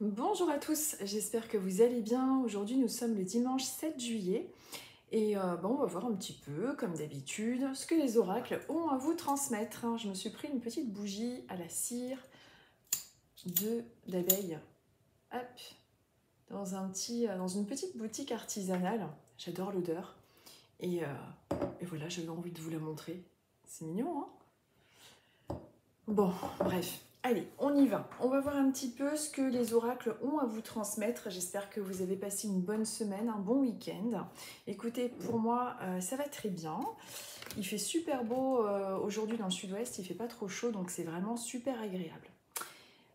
Bonjour à tous, j'espère que vous allez bien. Aujourd'hui, nous sommes le dimanche 7 juillet et on va voir un petit peu, comme d'habitude, ce que les oracles ont à vous transmettre. Je me suis pris une petite bougie à la cire d'abeille, hop, dans une petite boutique artisanale. J'adore l'odeur et voilà, j'avais envie de vous la montrer. C'est mignon, hein? Bon, bref, allez, on y va. On va voir un petit peu ce que les oracles ont à vous transmettre. J'espère que vous avez passé une bonne semaine, un bon week-end. Écoutez, pour moi, ça va très bien. Il fait super beau aujourd'hui dans le sud-ouest, il fait pas trop chaud, donc c'est vraiment super agréable.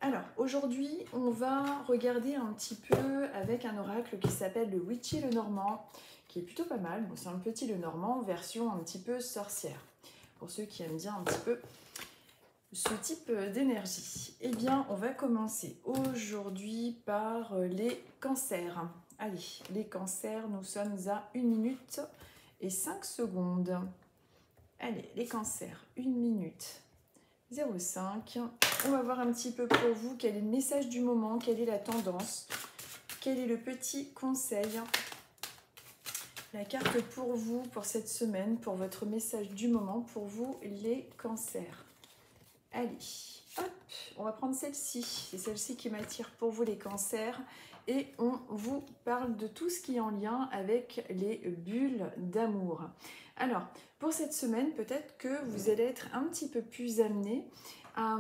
Alors, aujourd'hui, on va regarder un petit peu avec un oracle qui s'appelle le Witchy le Normand, qui est plutôt pas mal. Bon, c'est un petit le Normand, version un petit peu sorcière. Pour ceux qui aiment bien un petit peu ce type d'énergie. Eh bien, on va commencer aujourd'hui par les cancers. Allez, les cancers, nous sommes à 1 minute et 5 secondes. Allez, les cancers, 1 minute 05. On va voir un petit peu pour vous quel est le message du moment, quelle est la tendance, quel est le petit conseil. La carte pour vous, pour cette semaine, pour votre message du moment, pour vous, les cancers. Allez, hop, on va prendre celle-ci. C'est celle-ci qui m'attire pour vous les cancers. Et on vous parle de tout ce qui est en lien avec les bulles d'amour. Alors, pour cette semaine, peut-être que vous allez être un petit peu plus amené à...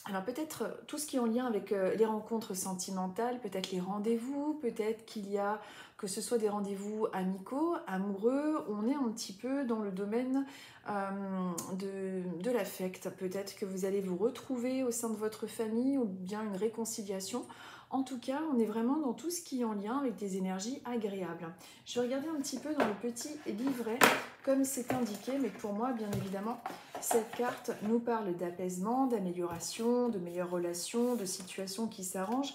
Alors peut-être tout ce qui est en lien avec les rencontres sentimentales, peut-être les rendez-vous, peut-être qu'il y a, que ce soit des rendez-vous amicaux, amoureux, on est un petit peu dans le domaine de l'affect. Peut-être que vous allez vous retrouver au sein de votre famille ou bien une réconciliation. En tout cas, on est vraiment dans tout ce qui est en lien avec des énergies agréables. Je vais regarder un petit peu dans le petit livret, comme c'est indiqué, mais pour moi, bien évidemment, cette carte nous parle d'apaisement, d'amélioration, de meilleures relations, de situations qui s'arrangent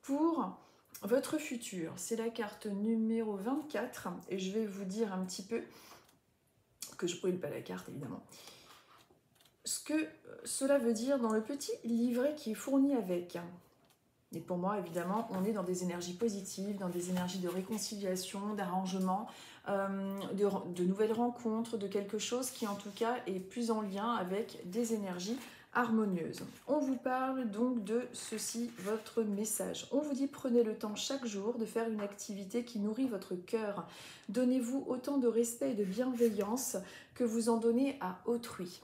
pour votre futur. C'est la carte numéro 24 et je vais vous dire un petit peu, que je ne brûle pas la carte évidemment, ce que cela veut dire dans le petit livret qui est fourni avec. Et pour moi, évidemment, on est dans des énergies positives, dans des énergies de réconciliation, d'arrangement, de nouvelles rencontres, de quelque chose qui en tout cas est plus en lien avec des énergies harmonieuses. On vous parle donc de ceci, votre message. On vous dit prenez le temps chaque jour de faire une activité qui nourrit votre cœur. Donnez-vous autant de respect et de bienveillance que vous en donnez à autrui.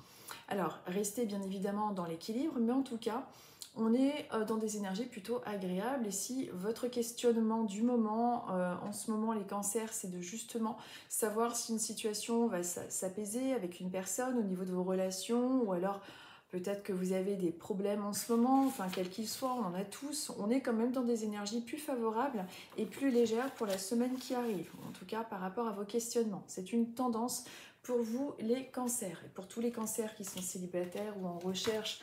Alors, restez bien évidemment dans l'équilibre, mais en tout cas, on est dans des énergies plutôt agréables. Et si votre questionnement du moment, en ce moment les cancers, c'est de justement savoir si une situation va s'apaiser avec une personne au niveau de vos relations, ou alors peut-être que vous avez des problèmes en ce moment, enfin quel qu'il soit, on en a tous, on est quand même dans des énergies plus favorables et plus légères pour la semaine qui arrive, en tout cas par rapport à vos questionnements. C'est une tendance pour vous les cancers, et pour tous les cancers qui sont célibataires ou en recherche,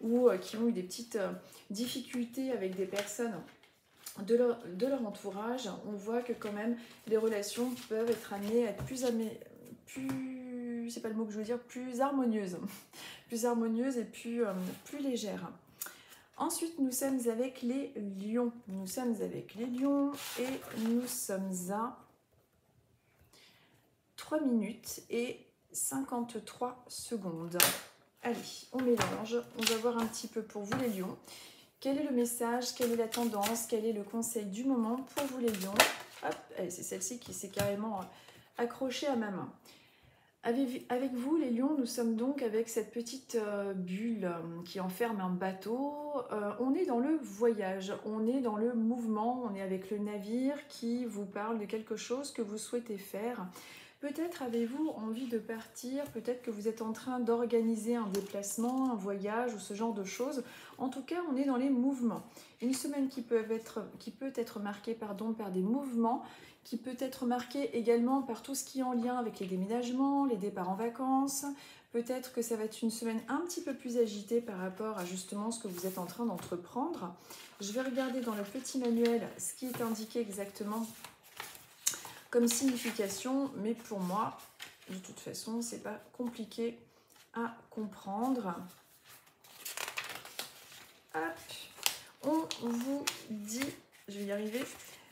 ou qui ont eu des petites difficultés avec des personnes de leur entourage, on voit que quand même les relations peuvent être amenées à être plus c'est pas le mot que je veux dire, plus harmonieuses, plus harmonieuses et plus légères. Ensuite, nous sommes avec les lions. Nous sommes avec les lions et nous sommes à 3 minutes et 53 secondes. Allez, on mélange, on va voir un petit peu pour vous les lions. Quel est le message, quelle est la tendance, quel est le conseil du moment pour vous les lions? Hop, c'est celle-ci qui s'est carrément accrochée à ma main. Avec vous les lions, nous sommes donc avec cette petite bulle qui enferme un bateau. On est dans le voyage, on est dans le mouvement, on est avec le navire qui vous parle de quelque chose que vous souhaitez faire. Peut-être avez-vous envie de partir, peut-être que vous êtes en train d'organiser un déplacement, un voyage ou ce genre de choses. En tout cas, on est dans les mouvements. Une semaine qui peut être marquée par des mouvements, qui peut être marquée également par tout ce qui est en lien avec les déménagements, les départs en vacances. Peut-être que ça va être une semaine un petit peu plus agitée par rapport à justement ce que vous êtes en train d'entreprendre. Je vais regarder dans le petit manuel ce qui est indiqué exactement comme signification, mais pour moi, de toute façon, c'est pas compliqué à comprendre. Hop, on y arriver.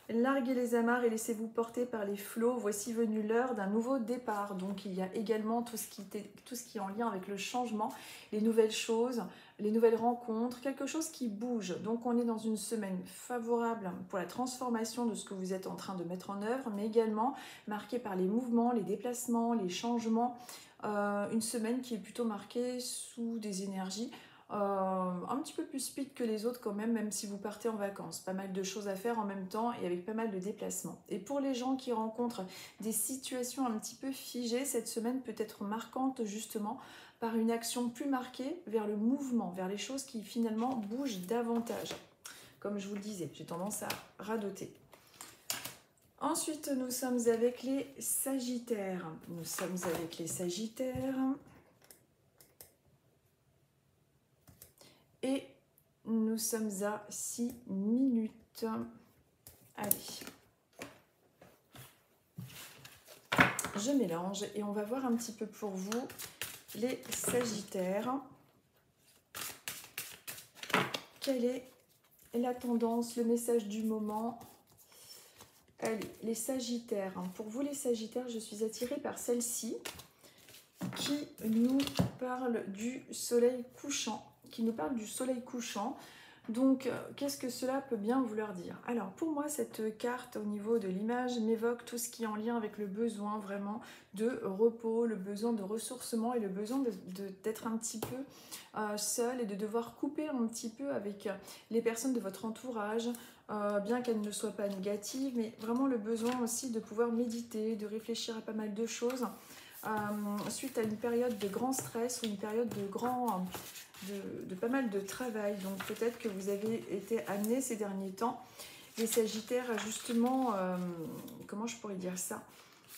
Larguez les amarres et laissez-vous porter par les flots. Voici venue l'heure d'un nouveau départ. Donc il y a également tout ce qui est en lien avec le changement, les nouvelles choses, les nouvelles rencontres, quelque chose qui bouge. Donc on est dans une semaine favorable pour la transformation de ce que vous êtes en train de mettre en œuvre, mais également marquée par les mouvements, les déplacements, les changements. Une semaine qui est plutôt marquée sous des énergies un petit peu plus speed que les autres quand même si vous partez en vacances. Pas mal de choses à faire en même temps et avec pas mal de déplacements. Et pour les gens qui rencontrent des situations un petit peu figées, cette semaine peut être marquante justement par une action plus marquée vers le mouvement, vers les choses qui finalement bougent davantage. Comme je vous le disais, j'ai tendance à radoter. Ensuite, nous sommes avec les Sagittaires. Nous sommes avec les Sagittaires. Et nous sommes à 6 minutes. Allez. Je mélange et on va voir un petit peu pour vous les Sagittaires. Quelle est la tendance, le message du moment? Allez, les Sagittaires. Pour vous les Sagittaires, je suis attirée par celle-ci qui nous parle du soleil couchant. Donc, qu'est-ce que cela peut bien vouloir dire? Alors, pour moi, cette carte au niveau de l'image m'évoque tout ce qui est en lien avec le besoin vraiment de repos, le besoin de ressourcement et le besoin d'être un petit peu seul et de devoir couper un petit peu avec les personnes de votre entourage, bien qu'elles ne soient pas négatives, mais vraiment le besoin aussi de pouvoir méditer, de réfléchir à pas mal de choses. Suite à une période de grand stress ou une période de pas mal de travail. Donc peut-être que vous avez été amené ces derniers temps, les Sagittaires, à justement, comment je pourrais dire ça,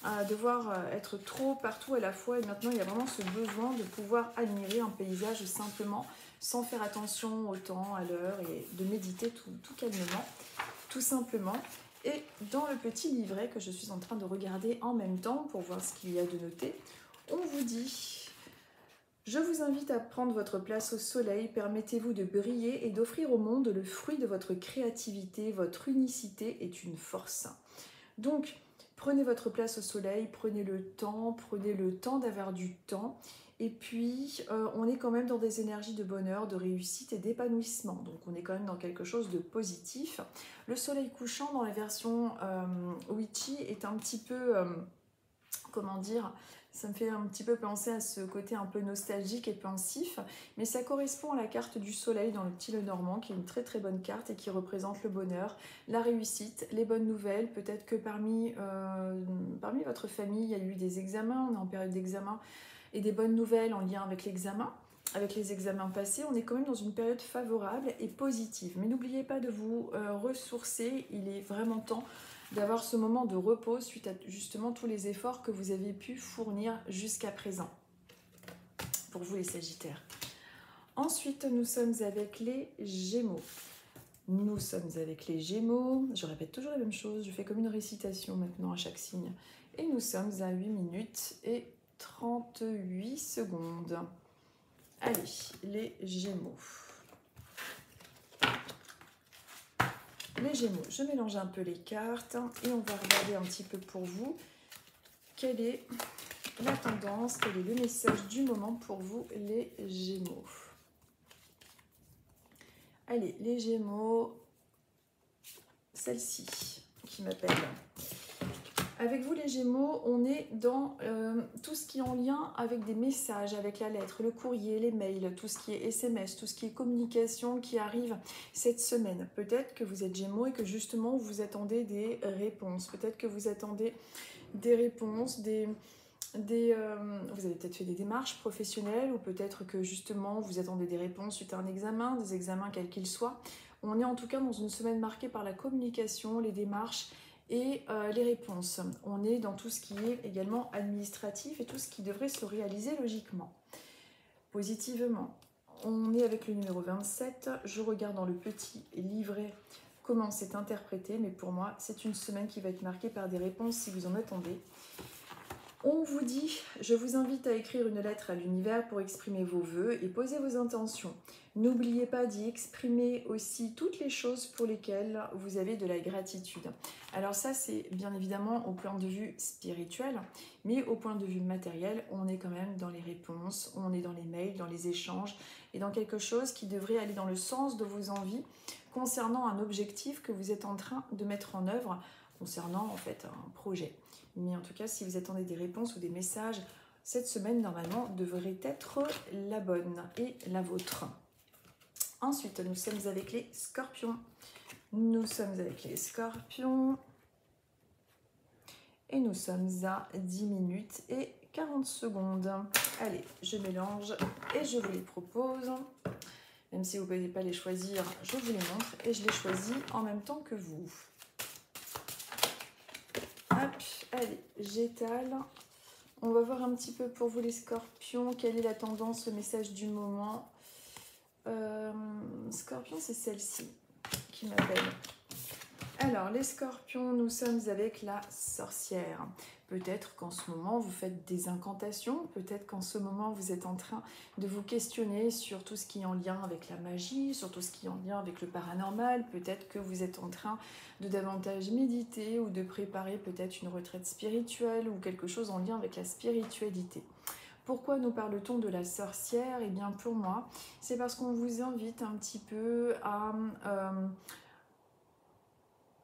à devoir être trop partout à la fois. Et maintenant, il y a vraiment ce besoin de pouvoir admirer un paysage simplement, sans faire attention au temps, à l'heure, et de méditer tout calmement, tout simplement. Et dans le petit livret que je suis en train de regarder en même temps pour voir ce qu'il y a de noté, on vous dit: je vous invite à prendre votre place au soleil, permettez-vous de briller et d'offrir au monde le fruit de votre créativité, votre unicité est une force. Donc, prenez votre place au soleil, prenez le temps d'avoir du temps. Et puis, on est quand même dans des énergies de bonheur, de réussite et d'épanouissement. Donc, on est quand même dans quelque chose de positif. Le soleil couchant dans la version Witchy est un petit peu, comment dire, ça me fait un petit peu penser à ce côté un peu nostalgique et pensif. Mais ça correspond à la carte du soleil dans le petit Lenormand, qui est une très très bonne carte et qui représente le bonheur, la réussite, les bonnes nouvelles. Peut-être que parmi votre famille, il y a eu des examens, on est en période d'examen, et des bonnes nouvelles en lien avec l'examen, avec les examens passés. On est quand même dans une période favorable et positive. Mais n'oubliez pas de vous ressourcer, il est vraiment temps d'avoir ce moment de repos suite à justement tous les efforts que vous avez pu fournir jusqu'à présent. Pour vous les Sagittaires. Ensuite, nous sommes avec les Gémeaux. Nous sommes avec les Gémeaux. Je répète toujours la même chose, je fais comme une récitation maintenant à chaque signe. Et nous sommes à 8 minutes et 38 secondes. Allez, les Gémeaux. Les Gémeaux, je mélange un peu les cartes et on va regarder un petit peu pour vous quelle est la tendance, quel est le message du moment pour vous les Gémeaux. Allez, les Gémeaux, celle-ci qui m'appelle. Avec vous les Gémeaux, on est dans tout ce qui est en lien avec des messages, avec la lettre, le courrier, les mails, tout ce qui est SMS, tout ce qui est communication qui arrive cette semaine. Peut-être que vous êtes Gémeaux et que justement vous attendez des réponses. Peut-être que vous attendez des réponses, vous avez peut-être fait des démarches professionnelles ou peut-être que justement vous attendez des réponses suite à un examen, des examens quels qu'ils soient. On est en tout cas dans une semaine marquée par la communication, les démarches et les réponses. On est dans tout ce qui est également administratif et tout ce qui devrait se réaliser logiquement. Positivement, on est avec le numéro 27. Je regarde dans le petit livret comment c'est interprété, mais pour moi, c'est une semaine qui va être marquée par des réponses si vous en attendez. On vous dit, je vous invite à écrire une lettre à l'univers pour exprimer vos vœux et poser vos intentions. N'oubliez pas d'y exprimer aussi toutes les choses pour lesquelles vous avez de la gratitude. Alors ça, c'est bien évidemment au point de vue spirituel, mais au point de vue matériel, on est quand même dans les réponses, on est dans les mails, dans les échanges, et dans quelque chose qui devrait aller dans le sens de vos envies concernant un objectif que vous êtes en train de mettre en œuvre, concernant en fait un projet. Mais en tout cas, si vous attendez des réponses ou des messages, cette semaine, normalement, devrait être la bonne et la vôtre. Ensuite, nous sommes avec les scorpions. Nous sommes avec les scorpions. Et nous sommes à 10 minutes et 40 secondes. Allez, je mélange et je vous les propose. Même si vous ne pouvez pas les choisir, je vous les montre et je les choisis en même temps que vous. Hop, allez, j'étale. On va voir un petit peu pour vous les scorpions, quelle est la tendance, le message du moment. Scorpion, c'est celle-ci qui m'appelle. Alors, les scorpions, nous sommes avec la sorcière. Peut-être qu'en ce moment, vous faites des incantations. Peut-être qu'en ce moment, vous êtes en train de vous questionner sur tout ce qui est en lien avec la magie, sur tout ce qui est en lien avec le paranormal. Peut-être que vous êtes en train de davantage méditer ou de préparer peut-être une retraite spirituelle ou quelque chose en lien avec la spiritualité. Pourquoi nous parle-t-on de la sorcière? Eh bien, pour moi, c'est parce qu'on vous invite un petit peu à...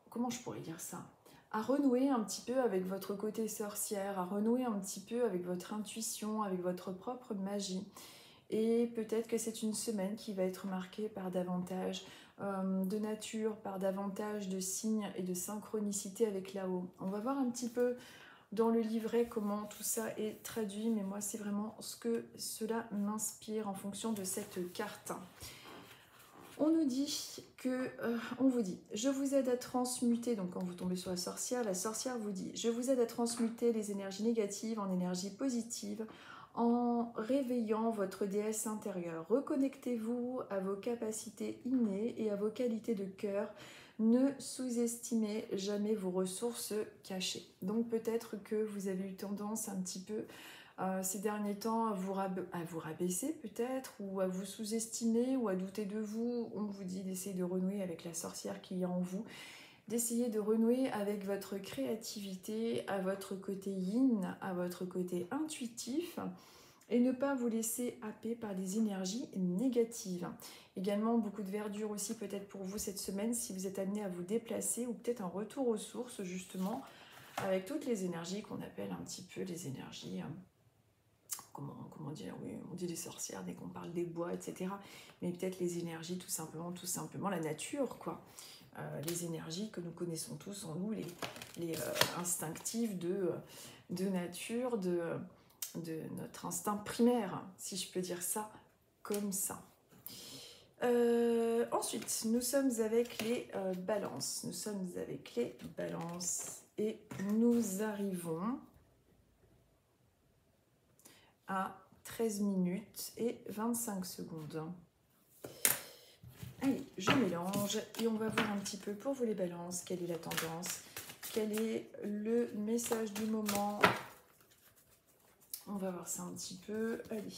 comment je pourrais dire ça? À renouer un petit peu avec votre côté sorcière, à renouer un petit peu avec votre intuition, avec votre propre magie. Et peut-être que c'est une semaine qui va être marquée par davantage de nature, par davantage de signes et de synchronicité avec là-haut. On va voir un petit peu dans le livret comment tout ça est traduit, mais moi c'est vraiment ce que cela m'inspire en fonction de cette carte. On nous dit que, on vous dit, je vous aide à transmuter, donc quand vous tombez sur la sorcière vous dit, je vous aide à transmuter les énergies négatives en énergies positives en réveillant votre déesse intérieure. Reconnectez-vous à vos capacités innées et à vos qualités de cœur. Ne sous-estimez jamais vos ressources cachées. Donc peut-être que vous avez eu tendance un petit peu ces derniers temps à vous rabaisser peut-être, ou à vous sous-estimer, ou à douter de vous. On vous dit d'essayer de renouer avec la sorcière qui est en vous, d'essayer de renouer avec votre créativité, à votre côté yin, à votre côté intuitif, et ne pas vous laisser happer par des énergies négatives. Également, beaucoup de verdure aussi peut-être pour vous cette semaine, si vous êtes amené à vous déplacer, ou peut-être un retour aux sources justement, avec toutes les énergies qu'on appelle un petit peu les énergies... Comment dire, oui, on dit les sorcières dès qu'on parle des bois, etc. Mais peut-être les énergies, tout simplement la nature, quoi. Les énergies que nous connaissons tous en nous, les instinctives de nature, de notre instinct primaire, si je peux dire ça comme ça. Ensuite, nous sommes avec les balances. Nous sommes avec les balances et nous arrivons à 13 minutes et 25 secondes. Allez, je mélange et on va voir un petit peu pour vous les balances, quelle est la tendance, quel est le message du moment. On va voir ça un petit peu. Allez,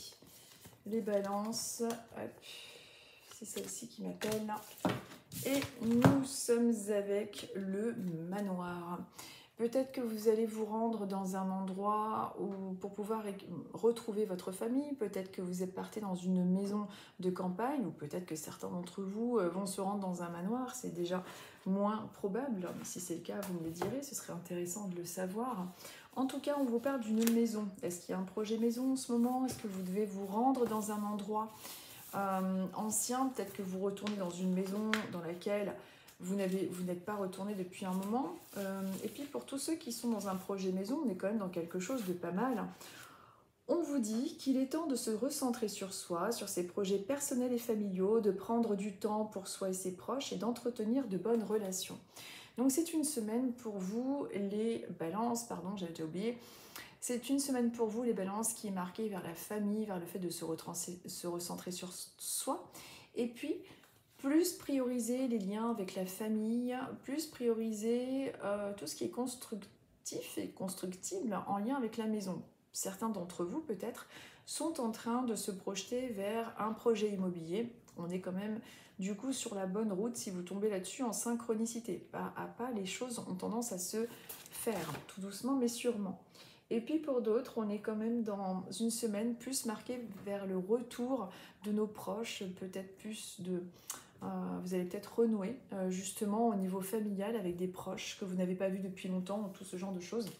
les balances, c'est celle-ci qui m'appelle. Et nous sommes avec le manoir. Peut-être que vous allez vous rendre dans un endroit où, pour pouvoir retrouver votre famille, peut-être que vous êtes parti dans une maison de campagne, ou peut-être que certains d'entre vous vont se rendre dans un manoir, c'est déjà moins probable. Si c'est le cas, vous me le direz, ce serait intéressant de le savoir. En tout cas, on vous parle d'une maison. Est-ce qu'il y a un projet maison en ce moment? Est-ce que vous devez vous rendre dans un endroit ancien? Peut-être que vous retournez dans une maison dans laquelle vous n'êtes pas retourné depuis un moment. Et puis pour tous ceux qui sont dans un projet maison, on est quand même dans quelque chose de pas mal. On vous dit qu'il est temps de se recentrer sur soi, sur ses projets personnels et familiaux, de prendre du temps pour soi et ses proches et d'entretenir de bonnes relations. Donc c'est une semaine pour vous les balances, pardon j'avais déjà oublié, c'est une semaine pour vous les balances qui est marquée vers la famille, vers le fait de se recentrer sur soi, et puis plus prioriser les liens avec la famille, plus prioriser tout ce qui est constructif et constructible en lien avec la maison. Certains d'entre vous, peut-être, sont en train de se projeter vers un projet immobilier. On est quand même, du coup, sur la bonne route si vous tombez là-dessus en synchronicité. Pas à pas, les choses ont tendance à se faire, tout doucement mais sûrement. Et puis pour d'autres, on est quand même dans une semaine plus marquée vers le retour de nos proches, peut-être plus de... vous allez peut-être renouer justement au niveau familial avec des proches que vous n'avez pas vus depuis longtemps, ou tout ce genre de choses.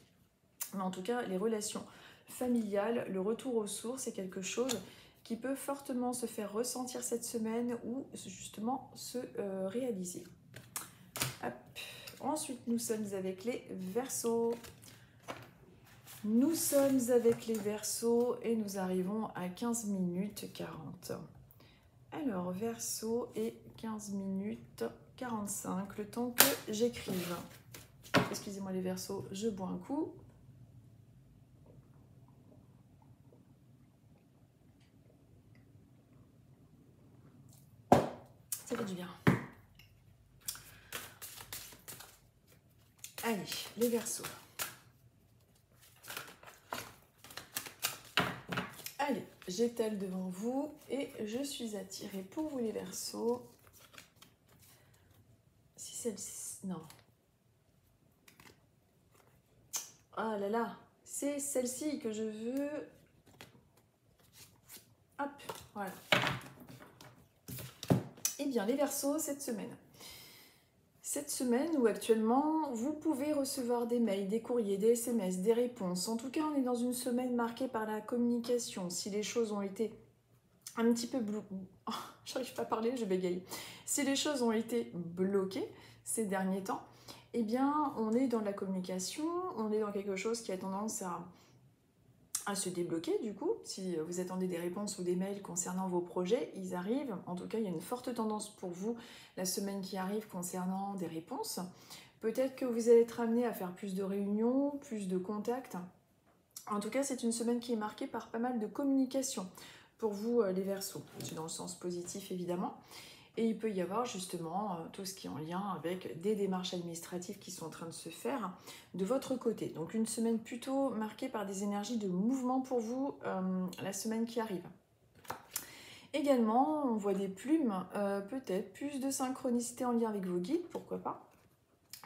Mais en tout cas, les relations familiales, le retour aux sources est quelque chose qui peut fortement se faire ressentir cette semaine ou justement se réaliser. Hop. Ensuite, nous sommes avec les Verseaux. Nous sommes avec les Verseaux et nous arrivons à 15 minutes 40. Alors, Verseau et 15 minutes 45, le temps que j'écrive. Excusez-moi les Verseaux, je bois un coup. Ça fait du bien. Allez, les Verseaux. Allez, j'étale devant vous et je suis attirée pour vous les Verseaux. Si celle-ci... Non. Ah là là, c'est celle-ci que je veux. Hop, voilà. Eh bien, les Verseaux, cette semaine où actuellement, vous pouvez recevoir des mails, des courriers, des SMS, des réponses. En tout cas, on est dans une semaine marquée par la communication. Si les choses ont été un petit peu oh, j'arrive pas à parler, je bégaye. Si les choses ont été bloquées ces derniers temps, eh bien, on est dans la communication, on est dans quelque chose qui a tendance à se débloquer du coup. Si vous attendez des réponses ou des mails concernant vos projets, ils arrivent. En tout cas, il y a une forte tendance pour vous la semaine qui arrive concernant des réponses. Peut-être que vous allez être amené à faire plus de réunions, plus de contacts. En tout cas, c'est une semaine qui est marquée par pas mal de communication pour vous les Verseaux. C'est dans le sens positif évidemment. Et il peut y avoir justement tout ce qui est en lien avec des démarches administratives qui sont en train de se faire de votre côté. Donc une semaine plutôt marquée par des énergies de mouvement pour vous la semaine qui arrive. Également, on voit des plumes, peut-être plus de synchronicité en lien avec vos guides, pourquoi pas.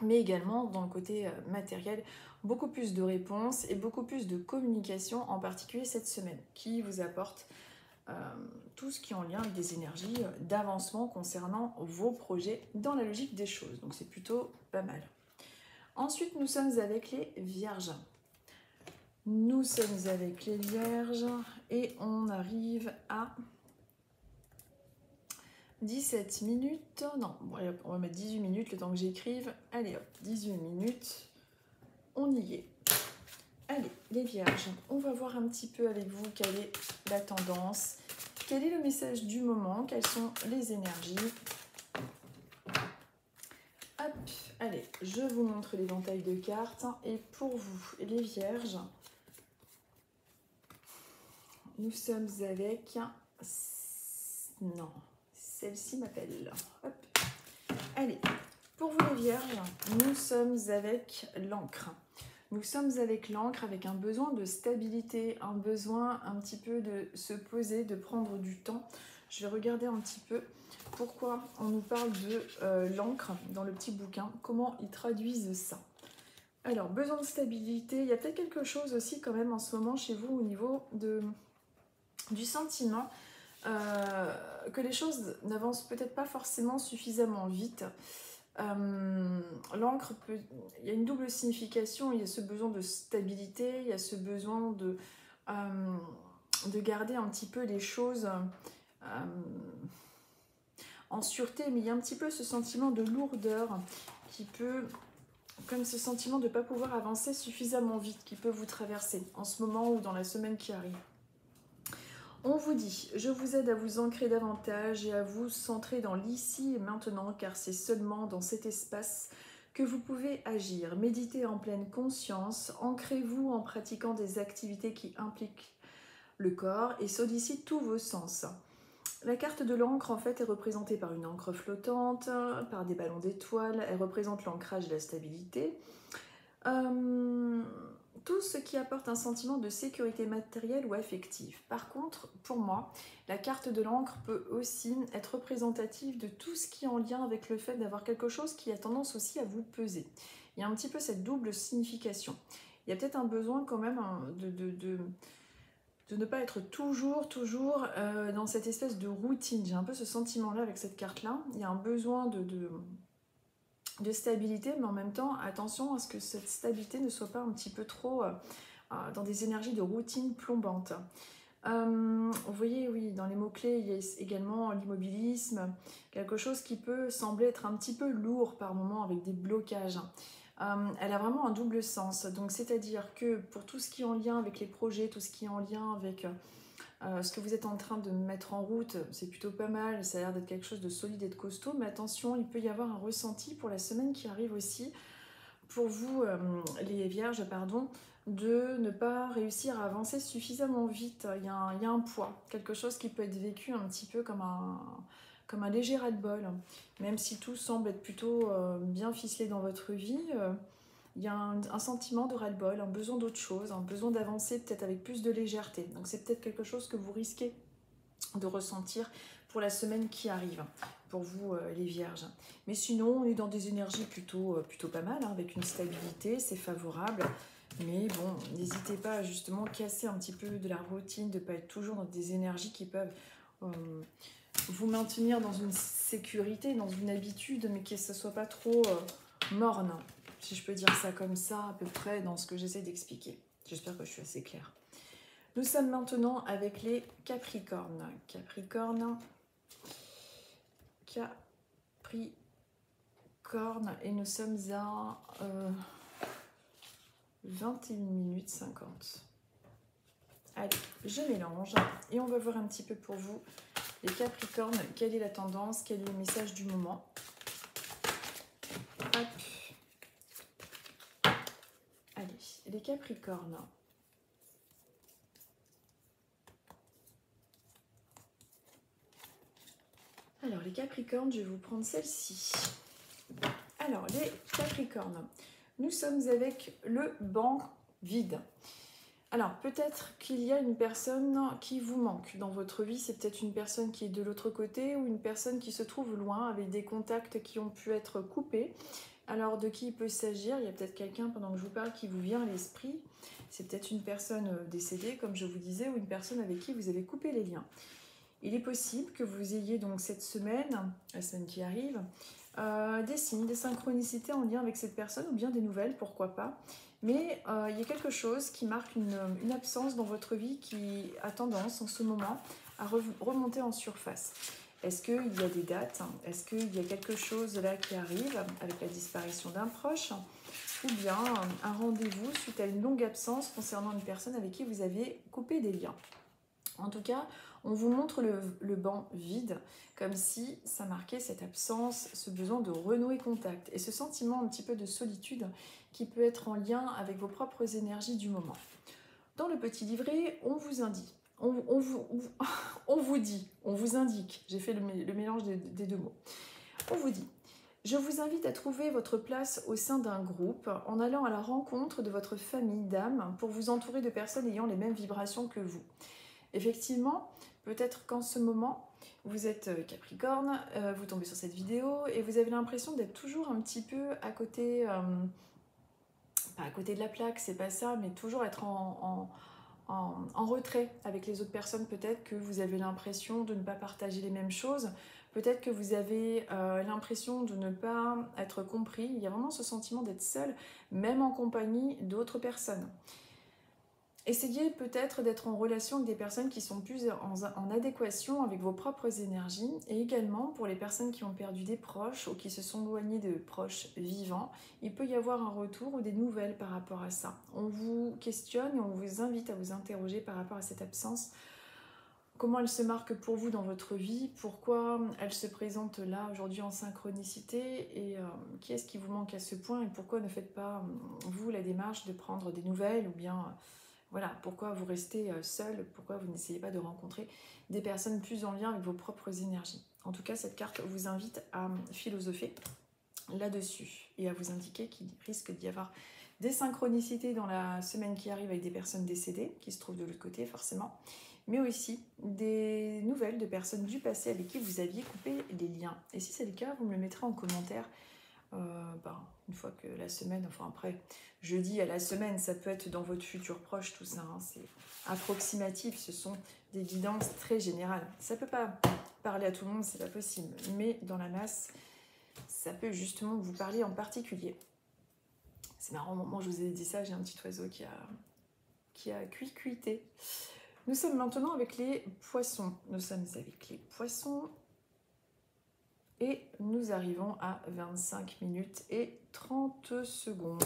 Mais également dans le côté matériel, beaucoup plus de réponses et beaucoup plus de communication, en particulier cette semaine, qui vous apporte tout ce qui est en lien avec des énergies d'avancement concernant vos projets dans la logique des choses. Donc c'est plutôt pas mal. Ensuite, nous sommes avec les Vierges. Nous sommes avec les Vierges et on arrive à 17 minutes. Non, on va mettre 18 minutes le temps que j'écrive. Allez hop, 18 minutes. On y est. Allez, les Vierges, on va voir un petit peu avec vous quelle est la tendance, quel est le message du moment, quelles sont les énergies. Hop, allez, je vous montre l'éventail de cartes. Et pour vous, les Vierges, nous sommes avec... Non, celle-ci m'appelle. Hop. Allez, pour vous les Vierges, nous sommes avec l'encre. Nous sommes avec l'encre, avec un besoin de stabilité, un besoin un petit peu de se poser, de prendre du temps. Je vais regarder un petit peu pourquoi on nous parle de l'encre dans le petit bouquin, comment ils traduisent ça. Alors, besoin de stabilité, il y a peut-être quelque chose aussi quand même en ce moment chez vous au niveau du sentiment que les choses n'avancent peut-être pas forcément suffisamment vite. L'encre, il y a une double signification, il y a ce besoin de stabilité, il y a ce besoin de garder un petit peu les choses en sûreté, mais il y a un petit peu ce sentiment de lourdeur qui peut, comme ce sentiment de ne pas pouvoir avancer suffisamment vite, qui peut vous traverser en ce moment ou dans la semaine qui arrive. On vous dit, je vous aide à vous ancrer davantage et à vous centrer dans l'ici et maintenant, car c'est seulement dans cet espace que vous pouvez agir. Méditez en pleine conscience, ancrez-vous en pratiquant des activités qui impliquent le corps et sollicitent tous vos sens. La carte de l'encre, en fait, est représentée par une encre flottante, par des ballons d'étoiles. Elle représente l'ancrage et la stabilité. Tout ce qui apporte un sentiment de sécurité matérielle ou affective. Par contre, pour moi, la carte de l'encre peut aussi être représentative de tout ce qui est en lien avec le fait d'avoir quelque chose qui a tendance aussi à vous peser. Il y a un petit peu cette double signification. Il y a peut-être un besoin quand même de ne pas être toujours dans cette espèce de routine. J'ai un peu ce sentiment-là avec cette carte-là. Il y a un besoin de stabilité, mais en même temps, attention à ce que cette stabilité ne soit pas un petit peu trop dans des énergies de routine plombante. Vous voyez, oui, dans les mots-clés, il y a également l'immobilisme, quelque chose qui peut sembler être un petit peu lourd par moments avec des blocages. Elle a vraiment un double sens, donc c'est-à-dire que pour tout ce qui est en lien avec les projets, tout ce qui est en lien avec ce que vous êtes en train de mettre en route, c'est plutôt pas mal, ça a l'air d'être quelque chose de solide et de costaud, mais attention, il peut y avoir un ressenti pour la semaine qui arrive aussi, pour vous, les vierges, pardon, de ne pas réussir à avancer suffisamment vite. Il y a un poids, quelque chose qui peut être vécu un petit peu comme un léger ras-le-bol. Même si tout semble être plutôt bien ficelé dans votre vie, il y a un sentiment de ras-le-bol, un besoin d'autre chose, un besoin d'avancer peut-être avec plus de légèreté. Donc c'est peut-être quelque chose que vous risquez de ressentir pour la semaine qui arrive, pour vous les vierges. Mais sinon, on est dans des énergies plutôt pas mal, hein, avec une stabilité, c'est favorable. Mais bon, n'hésitez pas à justement casser un petit peu de la routine, de ne pas être toujours dans des énergies qui peuvent vous maintenir dans une sécurité, dans une habitude, mais que ça ne soit pas trop morne, si je peux dire ça comme ça, à peu près dans ce que j'essaie d'expliquer. J'espère que je suis assez claire. Nous sommes maintenant avec les Capricornes. Capricorne, et nous sommes à 21 minutes 50. Allez, je mélange et on va voir un petit peu pour vous, les Capricornes, quelle est la tendance, quel est le message du moment. Hop. Allez, les Capricornes. Alors, les Capricornes, je vais vous prendre celle-ci. Alors, les Capricornes, nous sommes avec le banc vide. Alors, peut-être qu'il y a une personne qui vous manque dans votre vie. C'est peut-être une personne qui est de l'autre côté ou une personne qui se trouve loin avec des contacts qui ont pu être coupés. Alors, de qui il peut s'agir? Il y a peut-être quelqu'un, pendant que je vous parle, qui vous vient à l'esprit. C'est peut-être une personne décédée, comme je vous disais, ou une personne avec qui vous avez coupé les liens. Il est possible que vous ayez donc cette semaine, la semaine qui arrive, des signes, des synchronicités en lien avec cette personne, ou bien des nouvelles, pourquoi pas. Mais il y a quelque chose qui marque une absence dans votre vie qui a tendance en ce moment à remonter en surface. Est-ce qu'il y a des dates? Est-ce qu'il y a quelque chose là qui arrive avec la disparition d'un proche? Ou bien un rendez-vous suite à une longue absence concernant une personne avec qui vous avez coupé des liens? En tout cas, on vous montre le banc vide, comme si ça marquait cette absence, ce besoin de renouer contact et ce sentiment un petit peu de solitude qui peut être en lien avec vos propres énergies du moment. Dans le petit livret, on vous indique, on vous indique, j'ai fait le mélange des deux mots, on vous dit: je vous invite à trouver votre place au sein d'un groupe en allant à la rencontre de votre famille d'âme pour vous entourer de personnes ayant les mêmes vibrations que vous. Effectivement, peut-être qu'en ce moment, vous êtes Capricorne, vous tombez sur cette vidéo et vous avez l'impression d'être toujours un petit peu à côté, pas à côté de la plaque, c'est pas ça, mais toujours être en retrait avec les autres personnes. Peut-être que vous avez l'impression de ne pas partager les mêmes choses, peut-être que vous avez l'impression de ne pas être compris. Il y a vraiment ce sentiment d'être seul, même en compagnie d'autres personnes. Essayez peut-être d'être en relation avec des personnes qui sont plus en adéquation avec vos propres énergies, et également pour les personnes qui ont perdu des proches ou qui se sont éloignées de proches vivants, il peut y avoir un retour ou des nouvelles par rapport à ça. On vous questionne et on vous invite à vous interroger par rapport à cette absence. Comment elle se marque pour vous dans votre vie? Pourquoi elle se présente là aujourd'hui en synchronicité? Et qui est-ce qui vous manque à ce point? Et pourquoi ne faites pas, vous, la démarche de prendre des nouvelles? Ou bien... voilà, pourquoi vous restez seul? Pourquoi vous n'essayez pas de rencontrer des personnes plus en lien avec vos propres énergies? En tout cas, cette carte vous invite à philosopher là-dessus et à vous indiquer qu'il risque d'y avoir des synchronicités dans la semaine qui arrive avec des personnes décédées, qui se trouvent de l'autre côté forcément, mais aussi des nouvelles de personnes du passé avec qui vous aviez coupé les liens. Et si c'est le cas, vous me le mettrez en commentaire une fois que la semaine, enfin après, jeudi à la semaine, ça peut être dans votre futur proche, tout ça, hein, c'est approximatif, ce sont des guidances très générales. Ça peut pas parler à tout le monde, c'est pas possible, mais dans la masse, ça peut justement vous parler en particulier. C'est marrant, au moment où je vous ai dit ça, j'ai un petit oiseau qui a cuicuité. Nous sommes maintenant avec les poissons. Nous sommes avec les poissons. Et nous arrivons à 25 minutes et 30 secondes.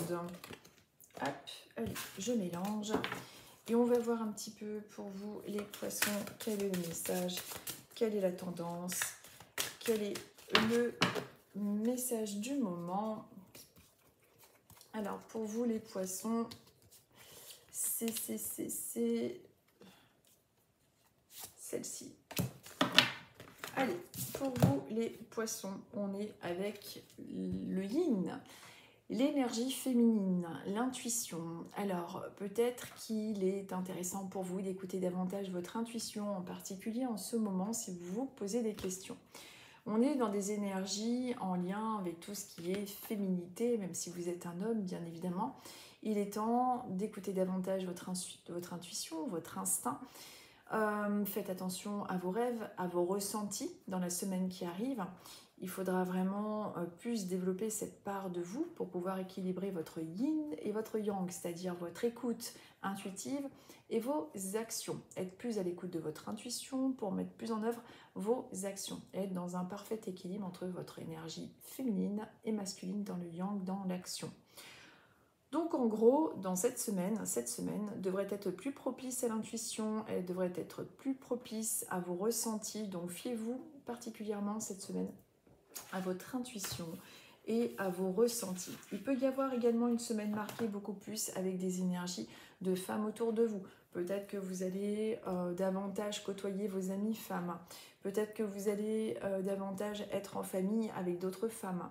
Hop, allez, je mélange. Et on va voir un petit peu pour vous, les poissons, quel est le message, quelle est la tendance, quel est le message du moment. Alors, pour vous, les poissons, c'est celle-ci. Allez, pour vous les poissons, on est avec le yin, l'énergie féminine, l'intuition. Alors, peut-être qu'il est intéressant pour vous d'écouter davantage votre intuition, en particulier en ce moment si vous vous posez des questions. On est dans des énergies en lien avec tout ce qui est féminité, même si vous êtes un homme, bien évidemment. Il est temps d'écouter davantage votre intuition, votre instinct. Faites attention à vos rêves, à vos ressentis dans la semaine qui arrive. Il faudra vraiment plus développer cette part de vous pour pouvoir équilibrer votre yin et votre yang, c'est-à-dire votre écoute intuitive et vos actions. Être plus à l'écoute de votre intuition pour mettre plus en œuvre vos actions. Être dans un parfait équilibre entre votre énergie féminine et masculine dans le yang, dans l'action. Donc en gros, dans cette semaine devrait être plus propice à l'intuition, elle devrait être plus propice à vos ressentis, donc fiez-vous particulièrement cette semaine à votre intuition et à vos ressentis. Il peut y avoir également une semaine marquée beaucoup plus avec des énergies de femmes autour de vous. Peut-être que vous allez davantage côtoyer vos amies femmes. Peut-être que vous allez davantage être en famille avec d'autres femmes.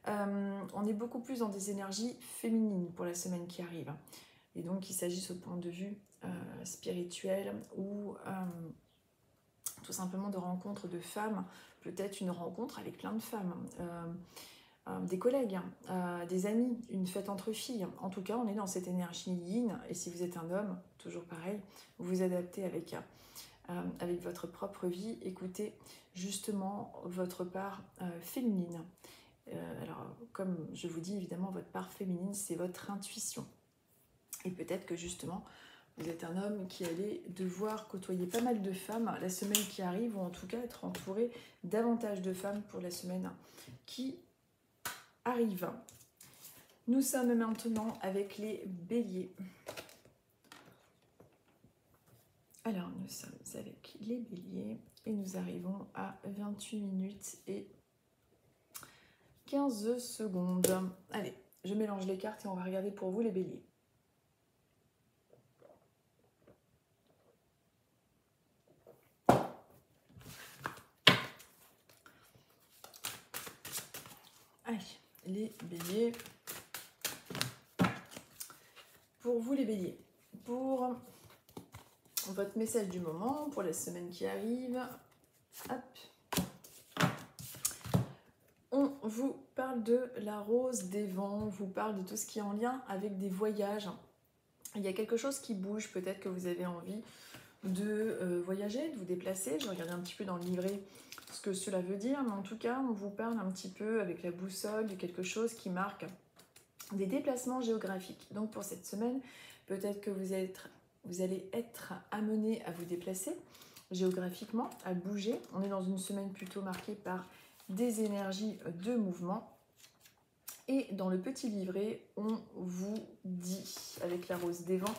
On est beaucoup plus dans des énergies féminines pour la semaine qui arrive. Et donc, qu'il s'agisse au point de vue spirituel ou tout simplement de rencontres de femmes, peut-être une rencontre avec plein de femmes, des collègues, des amis, une fête entre filles. En tout cas, on est dans cette énergie yin. Et si vous êtes un homme, toujours pareil, vous vous adaptez avec votre propre vie. Écoutez justement votre part féminine. Alors, comme je vous dis, évidemment, votre part féminine, c'est votre intuition. Et peut-être que justement, vous êtes un homme qui allait devoir côtoyer pas mal de femmes la semaine qui arrive, ou en tout cas être entouré davantage de femmes pour la semaine qui arrive. Nous sommes maintenant avec les béliers. Alors, nous sommes avec les béliers et nous arrivons à 28 minutes et 15 secondes. Allez, je mélange les cartes et on va regarder pour vous les béliers. Allez, les béliers. Pour vous les béliers, pour votre message du moment, pour la semaine qui arrive, hop. On vous parle de la rose des vents, on vous parle de tout ce qui est en lien avec des voyages. Il y a quelque chose qui bouge, peut-être que vous avez envie de voyager, de vous déplacer. Je regardais un petit peu dans le livret ce que cela veut dire, mais en tout cas, on vous parle un petit peu avec la boussole de quelque chose qui marque des déplacements géographiques. Donc pour cette semaine, peut-être que vous allez être amené à vous déplacer géographiquement, à bouger. On est dans une semaine plutôt marquée par des énergies de mouvement. Et dans le petit livret, on vous dit, avec la rose des vents,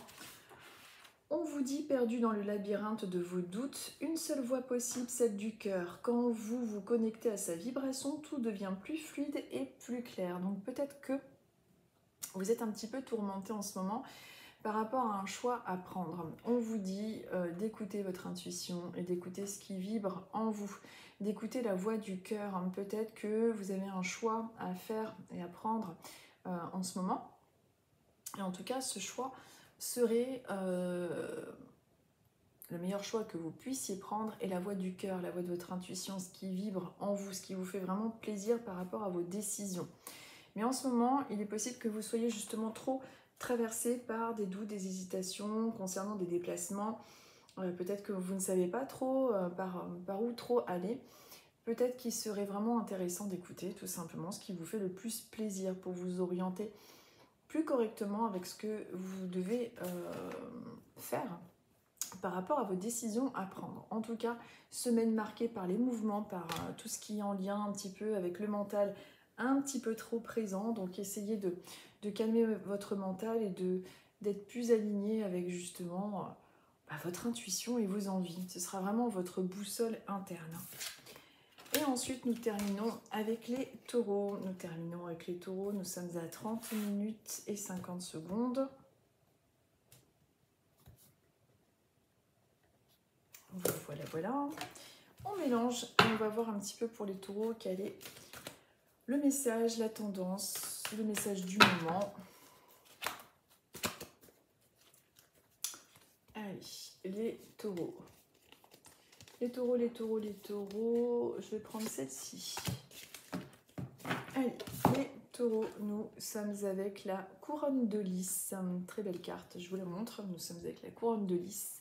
on vous dit, perdu dans le labyrinthe de vos doutes, une seule voie possible, celle du cœur. Quand vous vous connectez à sa vibration, tout devient plus fluide et plus clair. Donc peut-être que vous êtes un petit peu tourmenté en ce moment par rapport à un choix à prendre. On vous dit d'écouter votre intuition et d'écouter ce qui vibre en vous, d'écouter la voix du cœur. Peut-être que vous avez un choix à faire et à prendre en ce moment. Et en tout cas, ce choix serait le meilleur choix que vous puissiez prendre est la voix du cœur, la voix de votre intuition, ce qui vibre en vous, ce qui vous fait vraiment plaisir par rapport à vos décisions. Mais en ce moment, il est possible que vous soyez justement trop traversé par des doutes, des hésitations concernant des déplacements. Peut-être que vous ne savez pas trop par où trop aller. Peut-être qu'il serait vraiment intéressant d'écouter tout simplement ce qui vous fait le plus plaisir pour vous orienter plus correctement avec ce que vous devez faire par rapport à vos décisions à prendre. En tout cas, semaine marquée par les mouvements, par tout ce qui est en lien un petit peu avec le mental, un petit peu trop présent. Donc essayez de calmer votre mental et d'être plus aligné avec justement votre intuition et vos envies. Ce sera vraiment votre boussole interne. Et ensuite, nous terminons avec les taureaux. Nous sommes à 30 minutes et 50 secondes. Voilà. On mélange et on va voir un petit peu pour les taureaux quel est le message, la tendance, le message du moment. Allez, les taureaux. Les taureaux. Je vais prendre celle-ci. Allez, les taureaux, nous sommes avec la couronne de lys. Une très belle carte, je vous la montre. Nous sommes avec la couronne de lys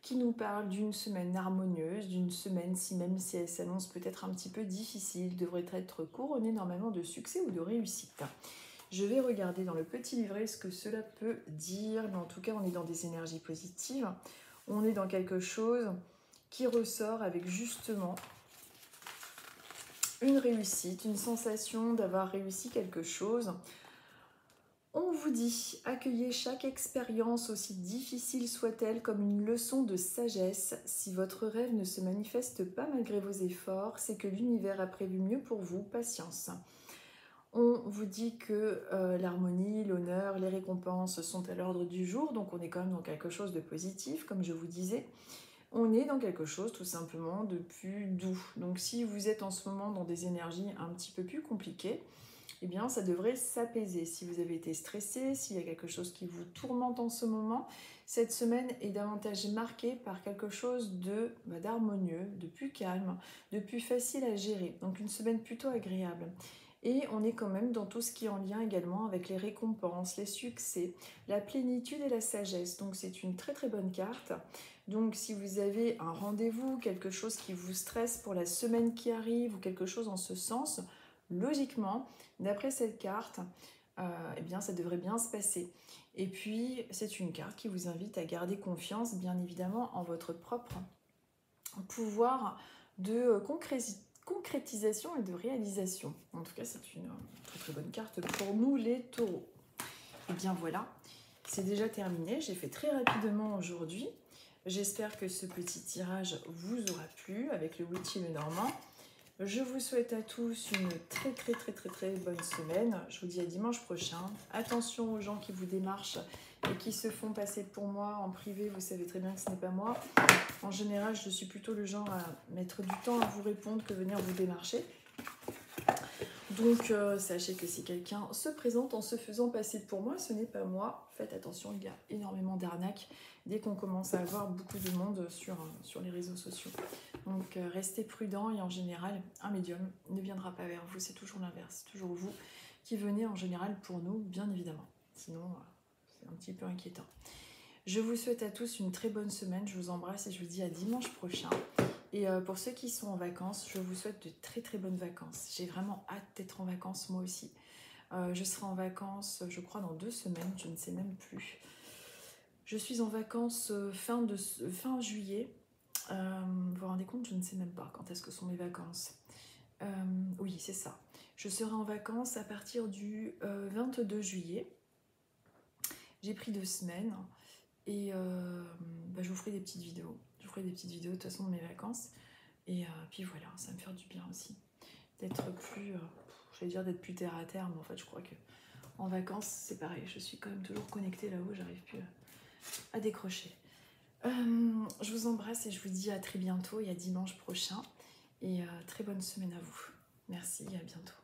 qui nous parle d'une semaine harmonieuse, d'une semaine, même si elle s'annonce peut-être un petit peu difficile, devrait être couronnée normalement de succès ou de réussite. Je vais regarder dans le petit livret ce que cela peut dire, mais en tout cas on est dans des énergies positives, on est dans quelque chose qui ressort avec justement une réussite, une sensation d'avoir réussi quelque chose. On vous dit, accueillez chaque expérience, aussi difficile soit-elle, comme une leçon de sagesse. Si votre rêve ne se manifeste pas malgré vos efforts, c'est que l'univers a prévu mieux pour vous. Patience. On vous dit que l'harmonie, l'honneur, les récompenses sont à l'ordre du jour, donc on est quand même dans quelque chose de positif, comme je vous disais. On est dans quelque chose tout simplement de plus doux. Donc si vous êtes en ce moment dans des énergies un petit peu plus compliquées, eh bien ça devrait s'apaiser. Si vous avez été stressé, s'il y a quelque chose qui vous tourmente en ce moment, cette semaine est davantage marquée par quelque chose d'harmonieux, de plus calme, de plus facile à gérer. Donc une semaine plutôt agréable. Et on est quand même dans tout ce qui est en lien également avec les récompenses, les succès, la plénitude et la sagesse. Donc c'est une très très bonne carte. Donc si vous avez un rendez-vous, quelque chose qui vous stresse pour la semaine qui arrive ou quelque chose en ce sens, logiquement, d'après cette carte, eh bien ça devrait bien se passer. Et puis c'est une carte qui vous invite à garder confiance bien évidemment en votre propre pouvoir de concrétisation et de réalisation. En tout cas, c'est une très très bonne carte pour nous les taureaux. Et bien voilà, c'est déjà terminé. J'ai fait très rapidement aujourd'hui. J'espère que ce petit tirage vous aura plu avec le Witchy le Normand. Je vous souhaite à tous une très bonne semaine. Je vous dis à dimanche prochain. Attention aux gens qui vous démarchent et qui se font passer pour moi en privé. Vous savez très bien que ce n'est pas moi. En général, je suis plutôt le genre à mettre du temps à vous répondre que venir vous démarcher. Donc, sachez que si quelqu'un se présente en se faisant passer pour moi, ce n'est pas moi. Faites attention, il y a énormément d'arnaques dès qu'on commence à avoir beaucoup de monde sur les réseaux sociaux. Donc, restez prudent et en général, un médium ne viendra pas vers vous. C'est toujours l'inverse. C'est toujours vous qui venez en général pour nous, bien évidemment. Sinon, c'est un petit peu inquiétant. Je vous souhaite à tous une très bonne semaine. Je vous embrasse et je vous dis à dimanche prochain. Et pour ceux qui sont en vacances, je vous souhaite de très bonnes vacances. J'ai vraiment hâte d'être en vacances moi aussi. Je serai en vacances, je crois, dans 2 semaines, je ne sais même plus. Je suis en vacances fin juillet. Vous vous rendez compte, je ne sais même pas quand est-ce que sont mes vacances. Oui, c'est ça. Je serai en vacances à partir du 22 juillet. J'ai pris 2 semaines et je vous ferai des petites vidéos. Je vous ferai des petites vidéos de toute façon de mes vacances. Et puis voilà, ça va me faire du bien aussi. D'être plus, j'allais dire d'être plus terre à terre, mais en fait je crois que en vacances c'est pareil. Je suis quand même toujours connectée là-haut, j'arrive plus à décrocher. Je vous embrasse et je vous dis à très bientôt et à dimanche prochain. Et très bonne semaine à vous. Merci et à bientôt.